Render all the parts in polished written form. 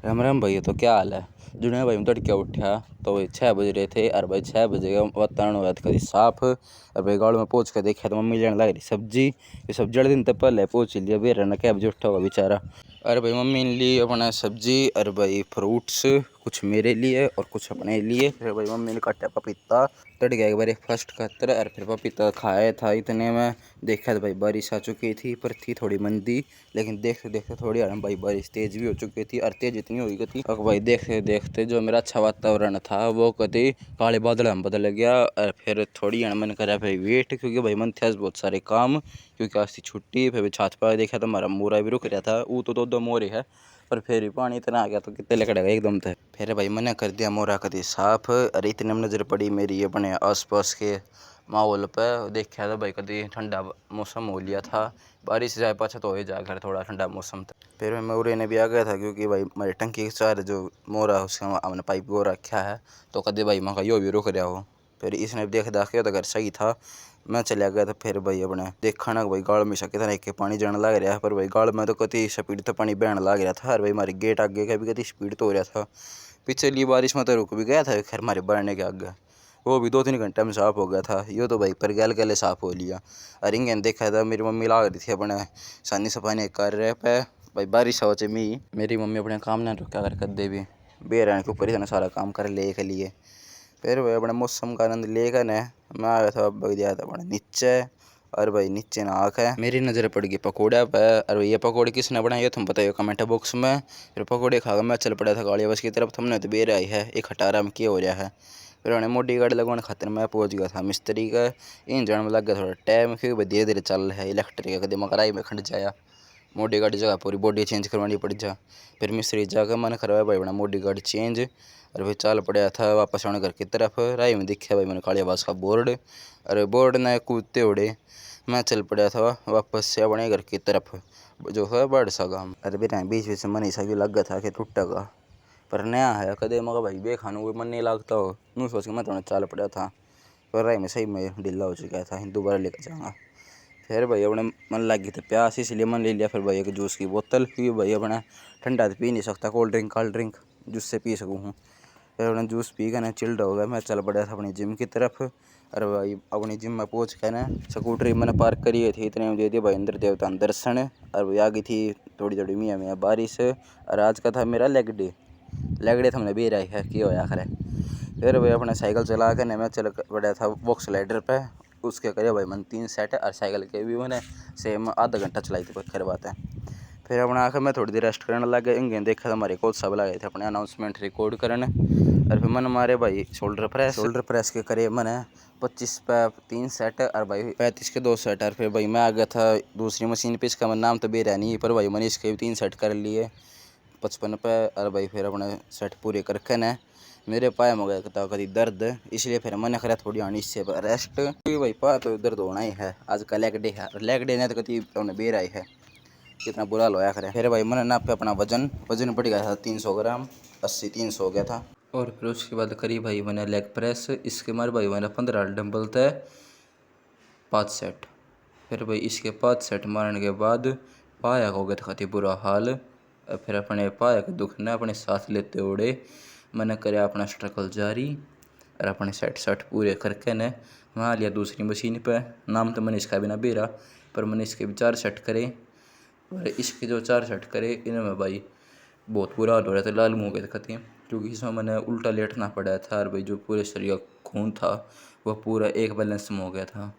राम राम भैया, तो क्या हाल है। जुड़े भाई मैं तड़के उठा तो भाई 6 बज रहे थे और भाई 6 बजे का वातावरण हो रहा था कभी साफ। और भाई गाँव में पहुँच कर देखा तो मम्मी लेने लग रही सब्जी। ये सब्जी वाले दिन तक पहले पहुँच लिया बेर ना क्या बजे उठा होगा बेचारा। अरे भाई मम्मी ने ली अपना सब्जी और भाई फ्रूट्स, कुछ मेरे लिए और कुछ अपने लिए। फिर भाई मम्मी ने काटा पपीता, तड़के एक बार फर्स्ट खातर और फिर पपीता खाया था। इतने में देखा तो भाई बारिश आ चुकी थी, पर थी थोड़ी मंदी, लेकिन देखते देखते थोड़ी आराम भाई बारिश तेज भी हो चुकी थी। और तेज इतनी हुई थी और भाई देखते देखते जो मेरा अच्छा वातावरण था वो कभी काले बादल में बदल गया। और फिर थोड़ी मन करा भाई वेट, क्योंकि भाई मन थे बहुत सारे काम, क्योंकि आज थी छुट्टी। फिर छात पर देखा तो हमारा मोरा भी रुक रहा था, वो तो दो मोरे है, पर फिर भी पानी इतना आ गया तो कितने लकड़ेगा एकदम थे। फिर भाई मैंने कर दिया मोरा कदी साफ। अरे इतने में नज़र पड़ी मेरी अपने आसपास के माहौल पर। देखा तो भाई कभी ठंडा मौसम हो लिया था, बारिश जाए पाछा तो हो ही जाए घर थोड़ा ठंडा मौसम था। फिर मैं मोरे ने भी आ गया था, क्योंकि भाई मेरी टंकी के चार जो मोरा उसका हमने पाइप वो रखा है, तो कभी भाई मैं यो भी रुक रहा हो। फिर इसने देख दाख के तो घर सही था, मैं चला गया था। फिर भाई अपने देखा ना भाई गाड़ में कितना एक पानी जाने लग रहा है, पर भाई गाड़ में तो कति स्पीड तो पानी बहने लग रहा था। और भाई हमारे गेट आगे का भी कति स्पीड तो हो रहा था। पिछली बारिश में तो रुक भी गया था खैर हमारे बढ़ने के आगे, वो भी 2-3 घंटे में साफ़ हो गया था। यो तो भाई पर गैल गले साफ़ हो लिया। और इंगन देखा था मेरी मम्मी ला रही थी अपने सानी सफाई कर रहे पे। भाई बारिश हो मी मेरी मम्मी अपने काम ना रुका कर दे भी बेर के ऊपर इतना सारा काम कर ले के लिए। फिर भाई अपने मौसम का आनंद लेकर न मैं आया था गया था अपने नीचे। और भाई नीचे ना आके मेरी नज़र पड़ गई पकौड़ा पे। और ये पकौड़े किसने बनाए ये तुम बताइए कमेंट बॉक्स में। फिर पकौड़े खाकर मैं चल पड़ा था गाड़िया बस की तरफ। तुमने तो बेर आई है एक हटारा में क्या हो रहा है। फिर उन्हें मोटी गाड़ी लगवाने खातिर मैं पहुंच गया था मिस्त्री का इंजन में लग गया थोड़ा टाइम, क्योंकि भाई धीरे धीरे चल रहा है इलेक्ट्रिक का दिमाग राई में खंड जाया। मोटी गाड़ी जगह पूरी बॉडी चेंज करवानी पड़ जा। फिर मिस्त्री जाकर मैंने करवाया भाई बना मोटी गाड़ी चेंज। और भाई चल पड़ा था वापस आने घर की तरफ। राय में दिखा भाई मैंने कालिया बास का बोर्ड, अरे बोर्ड ने कूदते उड़े मैं चल पड़ा था वापस से अपने घर की तरफ जो है बड़ सा गाँव। अरे बेटा बीच बीच में मन ऐसा भी लग गया था कि टूटेगा, पर नया है कदे मगर भाई बे खाने को मन नहीं लगता हो नू सोच के मैं थोड़ा चाल पड़ा था। पर राय में सही में ढीला हो चुका था, दोबारा लेकर जाऊँगा। फिर भाई अपने मन लग गई थी प्यास, इसलिए मन ले लिया। फिर भाई एक जूस की बोतल, क्योंकि भाई अपना ठंडा तो पी नहीं सकता, कोल्ड ड्रिंक जूस से पी सकूँ हूँ। फिर अपने जूस पी कर ना चिल्ड हो गया, मैं चल पड़ा था अपनी जिम की तरफ। अरे भाई अपनी जिम में पहुँच कर ना स्कूटरी मैंने पार्क करी थी, इतने में दे दिया भाई अंदर देवता दर्शन। और भाई आ गई थी थोड़ी थोड़ी मियाँ मियाँ बारिश। और आज का था मेरा लेग डे था, हमने भी रही है कि होया खरे। फिर भाई अपने साइकिल चला कर मैं चल पड़ा था बॉक्स लाइडर पे, उसके करे भाई मैंने 3 सेट और साइकिल के भी मैंने सेम आधा घंटा चलाई थी खैर बात है। फिर अपने आखिर मैं थोड़ी देर रेस्ट करने लग गया। इंगे देखा था हमारे कोच सब लगे थे अपने अनाउंसमेंट रिकॉर्ड करने। और फिर मैंने मारे भाई शोल्डर प्रेस के करे मैंने 25 पे 3 सेट और भाई 35 के 2 सेट। और फिर भाई मैं आ गया था दूसरी मशीन पे, इसका नाम तो बेरा नहीं, पर भाई मैंने इसके भी 3 सेट कर लिए 55 पे। और भाई फिर अपने सेट पूरे करके न मेरे पाए में गया था कभी दर्द, इसलिए फिर मैंने करा थोड़ी आनी इससे रेस्ट, क्योंकि भाई पा तो दर्द होना ही है। आज का लेग डे है, लेग डे ने तो कभी बेर आई है कितना बुरा लोया करे। फिर भाई मैंने नापे अपना वजन पड़ गया था 300 ग्राम, 80-300 हो गया था। और फिर उसके बाद करी भाई मैंने लेग प्रेस, इसके मारे भाई मैंने 15 डंबल थे 5 सेट। फिर भाई इसके 5 सेट मारने के बाद पाया हो गया था खाती बुरा हाल। फिर अपने पाया के दुख ने अपने साथ लेते उड़े मैंने कराया अपना स्ट्रगल जारी। और अपने सेट पूरे करके ने वहाँ लिया दूसरी मशीन पे। नाम तो मैंने इसका भी ना बेरा, पर मैंने इसके भी 4 सेट करे। और इसके जो 4 सेट करे इनमें भाई बहुत बुरा हाल हो रहा था, लाल मुँह के खत्म, क्योंकि इसमें मैंने उल्टा लेटना पड़ा था। और भाई जो पूरे शरीर का खून था वह पूरा एक बैलेंस में हो गया था।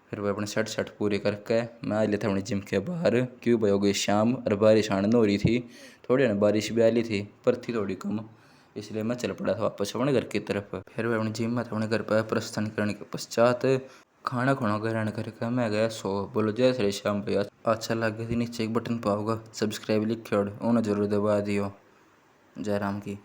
फिर वह अपने सेट पूरे करके मैं आ लिया था अपनी जिम के बाहर, क्यों भाई हो गई शाम और बारिश आनंद हो रही थी। थोड़ी ना बारिश भी आ रही थी पर थी थोड़ी कम, इसलिए मैं चल पड़ा था वापस अपने घर की तरफ। फिर वह अपनी जिम में अपने घर पर प्रस्थान करने के पश्चात खाना खाना ग्रहण करके मैं गया सो। बोलो जय श्री श्याम भैया, अच्छा लगे तो नीचे एक बटन पाओगा सब्सक्राइब लिखे और उन्हें जरूर दबा दियो। जय राम की।